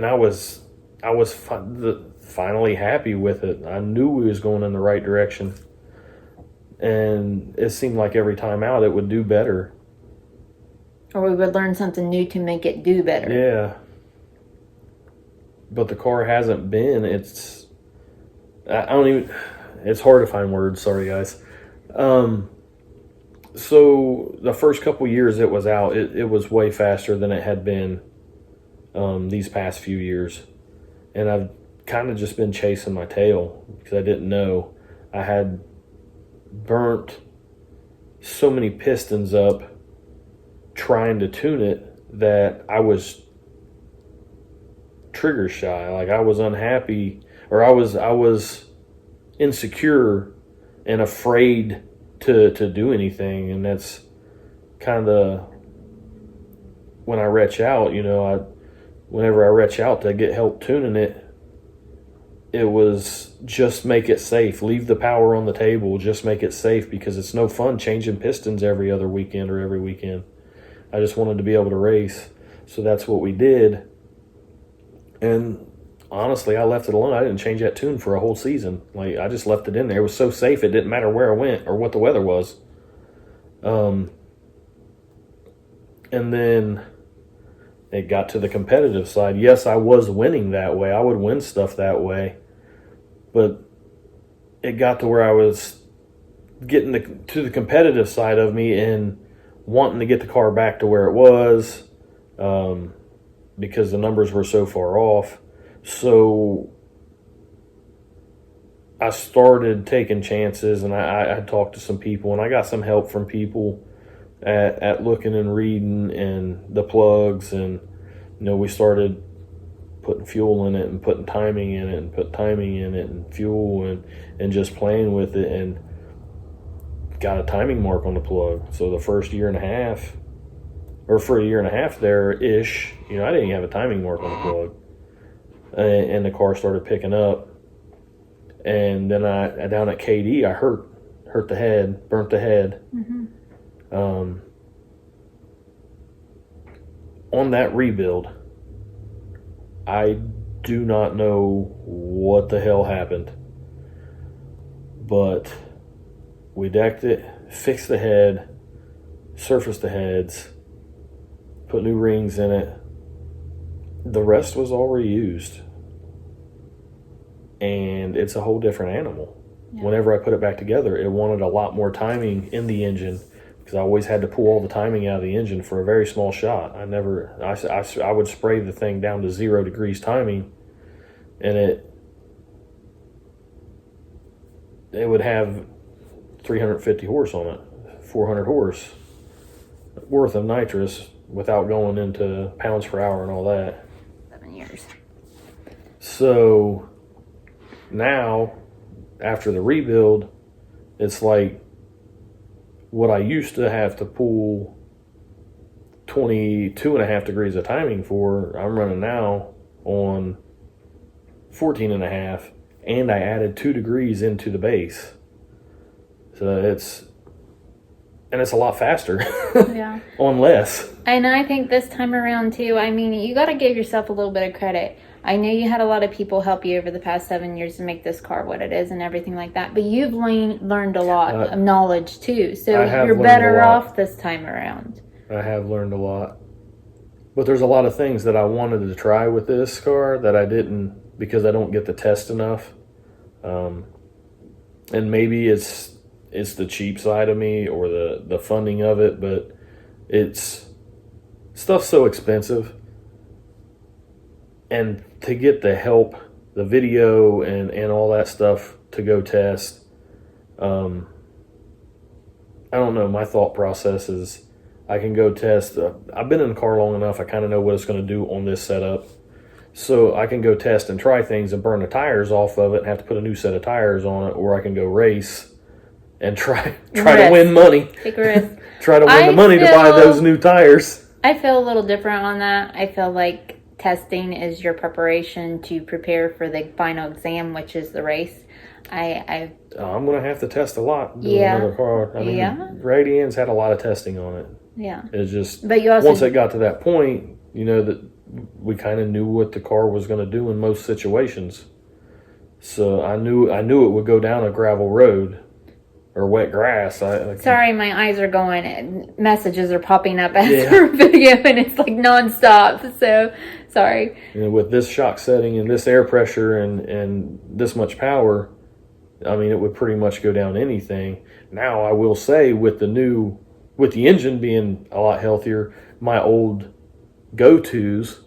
I was finally happy with it. I knew we was going in the right direction. And it seemed like every time out it would do better. Or we would learn something new to make it do better. Yeah. But the car hasn't been. It's hard to find words. Sorry, guys. So the first couple years it was out, it was way faster than it had been these past few years. And I've kind of just been chasing my tail because I didn't know. I had burnt so many pistons up trying to tune it that I was trigger shy. I was unhappy, or I was insecure and afraid to do anything. And that's kind of when I retch out, whenever I retch out to get help tuning it, it was just make it safe. Leave the power on the table. Just make it safe, because it's no fun changing pistons every other weekend or every weekend. I just wanted to be able to race. So that's what we did. And honestly, I left it alone. I didn't change that tune for a whole season. I just left it in there. It was so safe, it didn't matter where I went or what the weather was. And then it got to the competitive side. Yes, I was winning that way. I would win stuff that way. But it got to where I was getting to the competitive side of me and wanting to get the car back to where it was. because the numbers were so far off. So I started taking chances, and I talked to some people, and I got some help from people at looking and reading and the plugs, and we started putting fuel in it and putting timing in it and put timing in it and fuel and just playing with it, and got a timing mark on the plug. So the first year and a half, or for a year and a half there ish, I didn't even have a timing mark on the plug, and the car started picking up. And then I down at KD, I hurt the head, burnt the head. On that rebuild, I do not know what the hell happened, but we decked it, fixed the head, surfaced the heads, put new rings in it. The rest was all reused, and it's a whole different animal. Yeah. Whenever I put it back together, it wanted a lot more timing in the engine, because I always had to pull all the timing out of the engine for a very small shot. I would spray the thing down to 0 degrees timing, and it would have 350 horse on it, 400 horse worth of nitrous, without going into pounds per hour and all that. 7 years. So now, after the rebuild, it's like what I used to have to pull 22.5 degrees of timing for, I'm running now on 14.5, and I added 2 degrees into the base. So it's a lot faster. Yeah. On less. And I think this time around too, you got to give yourself a little bit of credit. I know you had a lot of people help you over the past 7 years to make this car what it is and everything like that, but you've learned a lot of knowledge too. So you're better off this time around. I have learned a lot. But there's a lot of things that I wanted to try with this car that I didn't, because I don't get to test enough. And maybe it's the cheap side of me, or the funding of it, but stuff's so expensive. And to get the help, the video and all that stuff to go test, I don't know, my thought process is I can go test. I've been in the car long enough, I kind of know what it's going to do on this setup. So I can go test and try things and burn the tires off of it and have to put a new set of tires on it, or I can go race and try to win money. Take a risk. Try to win the money to buy those new tires. I feel a little different on that. I feel like testing is your preparation to prepare for the final exam, which is the race. I'm going to have to test a lot doing another car. Raggedy Ann's had a lot of testing on it. Yeah. It's just, but you also, once it got to that point, that we kind of knew what the car was going to do in most situations. So I knew it would go down a gravel road or wet grass. Sorry, my eyes are going, and messages are popping up as we're video, and it's like nonstop. So sorry. With this shock setting and this air pressure and this much power, it would pretty much go down anything. Now I will say, with the engine being a lot healthier, my old go-tos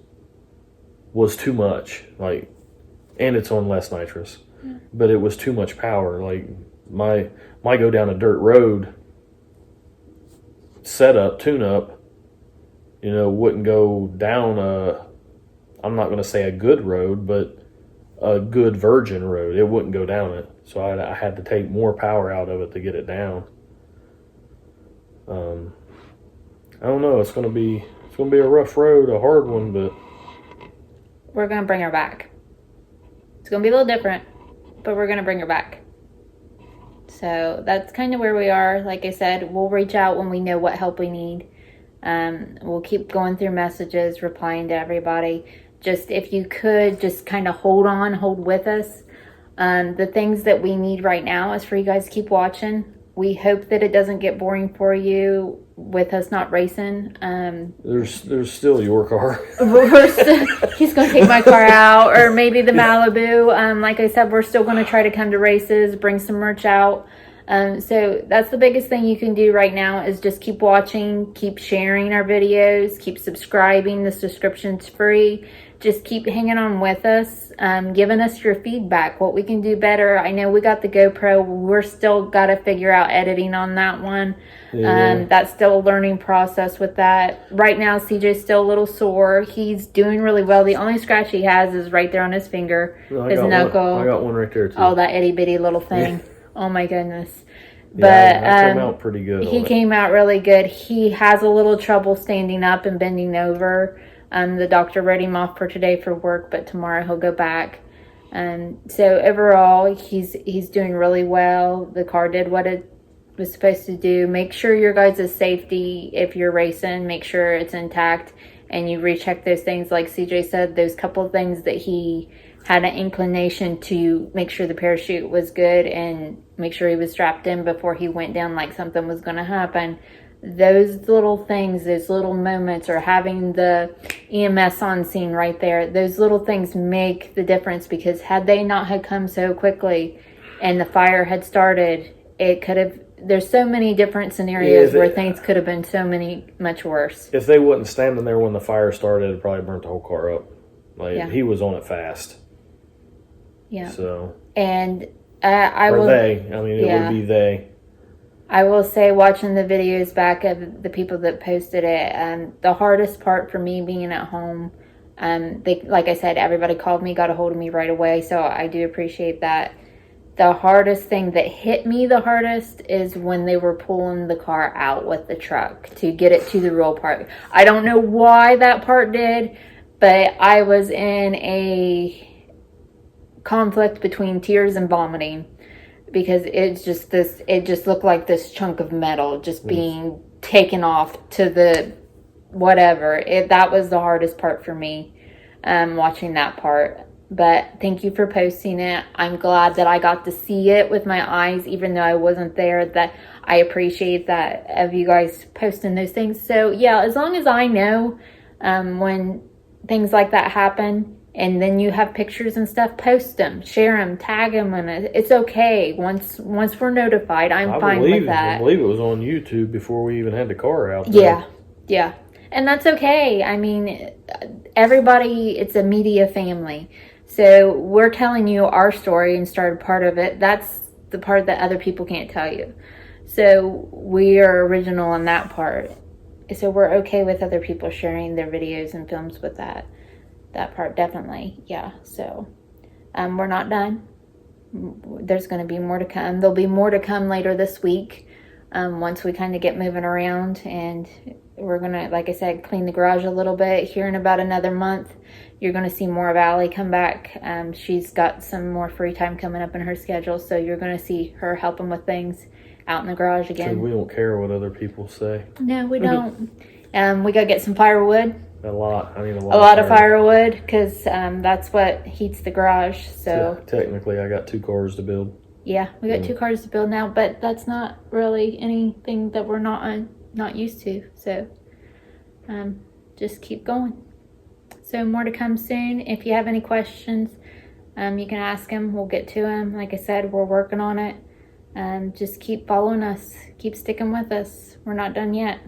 was too much. And it's on less nitrous, but it was too much power. My go down a dirt road setup, tune-up, wouldn't go down I'm not going to say a good road, but a good virgin road. It wouldn't go down it. So I had to take more power out of it to get it down. I don't know. It's going to be a rough road, a hard one, but we're going to bring her back. It's going to be a little different, but we're going to bring her back. So that's kind of where we are. Like I said, we'll reach out when we know what help we need. We'll keep going through messages, replying to everybody. Just, if you could, just kind of hold with us. The things that we need right now is for you guys to keep watching. We hope that it doesn't get boring for you with us not racing. There's still your car. He's going to take my car out, or maybe the Malibu. Like I said, we're still going to try to come to races, bring some merch out. So that's the biggest thing you can do right now is just keep watching, keep sharing our videos, keep subscribing. The subscription's free. Just keep hanging on with us, giving us your feedback, what we can do better. I know we got the GoPro. We're still got to figure out editing on that one. Yeah. That's still a learning process with that. Right now, CJ's still a little sore. He's doing really well. The only scratch he has is right there on his finger, his knuckle. I got one right there too. Oh, that itty bitty little thing. Oh my goodness. But that came out pretty good. He came out really good. He has a little trouble standing up and bending over. The doctor wrote him off for today for work, but tomorrow he'll go back. So overall, he's doing really well. The car did what it was supposed to do. Make sure your guys' safety, if you're racing, make sure it's intact, and you recheck those things. Like CJ said, those couple of things that he had an inclination to make sure the parachute was good and make sure he was strapped in before he went down, like something was going to happen. Those little things, those little moments, or having the EMS on scene right there, those little things make the difference, because had they not had come so quickly and the fire had started, it could have, there's so many different scenarios where things could have been much worse. If they wasn't standing there when the fire started, it probably burnt the whole car up. He was on it fast. Yeah. So. And it would be they. I will say, watching the videos back of the people that posted it, the hardest part for me being at home, like I said, everybody called me, got a hold of me right away, so I do appreciate that. The hardest thing that hit me the hardest is when they were pulling the car out with the truck to get it to the roll part. I don't know why that part did, but I was in a conflict between tears and vomiting, because it just looked like this chunk of metal just being taken off to the whatever. That was the hardest part for me, watching that part. But thank you for posting it. I'm glad that I got to see it with my eyes, even though I wasn't there. That I appreciate that of you guys posting those things. So yeah, as long as I know when things like that happen, and then you have pictures and stuff, post them, share them, tag them, and it's okay. Once we're notified, I'm fine with that. I believe it was on YouTube before we even had the car out there. Yeah. And that's okay. I mean, everybody, it's a media family. So we're telling you our story and started part of it. That's the part that other people can't tell you. So we are original in that part. So we're okay with other people sharing their videos and films with that part, definitely. Yeah. So we're not done. There's going to be more to come. There'll be more to come later this week, once we kind of get moving around, and we're going to, like I said, clean the garage a little bit. Here in about another month, you're going to see more of Allie come back. She's got some more free time coming up in her schedule, so you're going to see her helping with things out in the garage again. So we don't care what other people say. No, we don't. We got to get some firewood. A lot. I mean, a lot of firewood, because that's what heats the garage. So technically, I got 2 cars to build. Yeah, we got 2 cars to build now, but that's not really anything that we're not used to. So just keep going. So more to come soon. If you have any questions, you can ask him. We'll get to him. Like I said, we're working on it. Just keep following us. Keep sticking with us. We're not done yet.